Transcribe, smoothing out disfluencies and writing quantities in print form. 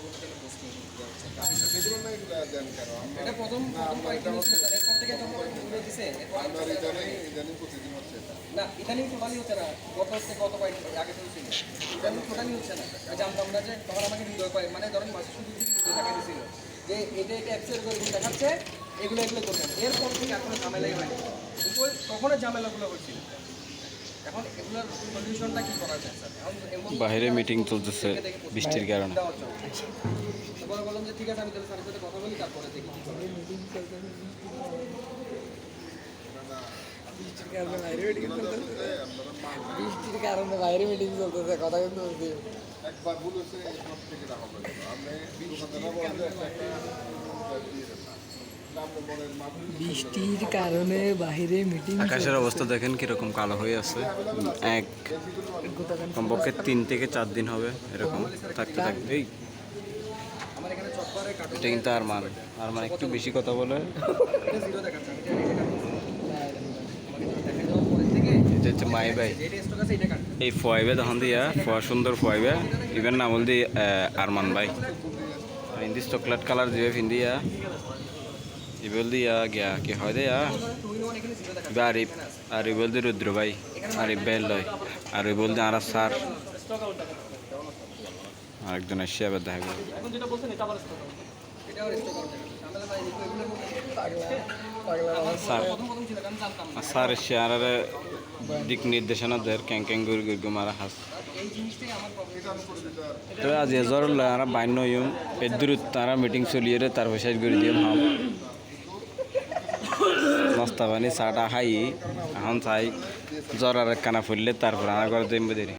পরবর্তীকালে পোস্ট নিয়ে দেওয়া হচ্ছে। সেগুলো না এগুলো দেন কেন? এটা প্রথম কয়েকদিন ছিল স্যার, এরপর থেকে যখন এগুলো দিছে এরপর আপনার ইদানিং প্রতিদিন হচ্ছে এটা। না ইদানিং টোটালি হচ্ছে না, গত কয়েকদিন আগে থেকে ছিল, ইদানিং টোটালি হচ্ছে না। জানতাম না যে তখন আমাকে ভিডিও করে মানে ধরেন মাসে শুধু ভিডিও দেখা দিয়েছিল যে এটা অ্যাপসের করে দেখাচ্ছে, এগুলো করবেন। এরপর থেকে এখন ঝামেলাই হয়নি, কিন্তু তখনের ঝামেলাগুলো হচ্ছিল। এখন এগুলোর সলিউশনটা কি করা যায় স্যার? এখন বাইরে মিটিং চলতেছে বৃষ্টির কারণে। বলে বললাম যে ঠিক আছে আমি তাহলে স্যারের সাথে কথা বলি, তারপরে দেখি কি করা যায়। বৃষ্টির কারণে বাইরে মিটিং চলতেছে, কথা কিন্তু বলছি। একবার বলেছে এরপর থেকে রাখা হবে না। আপনি দোকানদাররা বলেন যে একটা দিয়ে দেন না। আপনি বলেন বৃষ্টির কারণে বাইরে মিটিং আকাশের অবস্থা দেখেন কিরকম কালো হয়ে আছে। এক কমপক্ষে 3 থেকে 4 দিন হবে এরকম থাকতে থাকতে। এই আমার এখানে চপ্পারে কাটুন এটা কিন্তু আর একটু বেশি কথা বলে। জিরো দেখাচ্ছে, আমি জানি এটা দেখে দেওয়ার পরের থেকে এটা হচ্ছে মাই ভাই। যেটা স্টক আছে এটা কাটবে। এই ফয়েবে তখন দিয়া সুন্দর ফয়েবে ইভেন নাম বল দি আরমান ভাই হিন্দি চকলেট কালার দিবে ফিন্দিয়া ইবল দিয়া গিয়া কি হয় দেয়া এখানে জিরো দেখাচ্ছে, আরিফ আর ইবল দি রুদ্র ভাই আরিফ বেল লয় আর ইবল দি আর স্যার আরেকজন এসে আবার দেখা গেল। এখন যেটা বলছেন এটা আবার স্টক আউট, এটা আবার স্টক আউট ঝামেলা নাই। এগুলোর মধ্যে স্যার প্রথম ছিল কারণ জানতাম না স্যার এসে আর দিক নির্দেশনা দেয় ক্যাং গুড় গুড় মারা হাস এই জিনিসটাই আমার প্রবলেম। তো আজ এজর আর বাইন ইউম এর দূর তারা মিটিং চলিয়ে তার পয়সা করে দিয়ে হাম নাস্তা পানি চাটা খাই এখন চাই জ্বর আর কানা ফুললে তারপর আমার ঘরে দেরি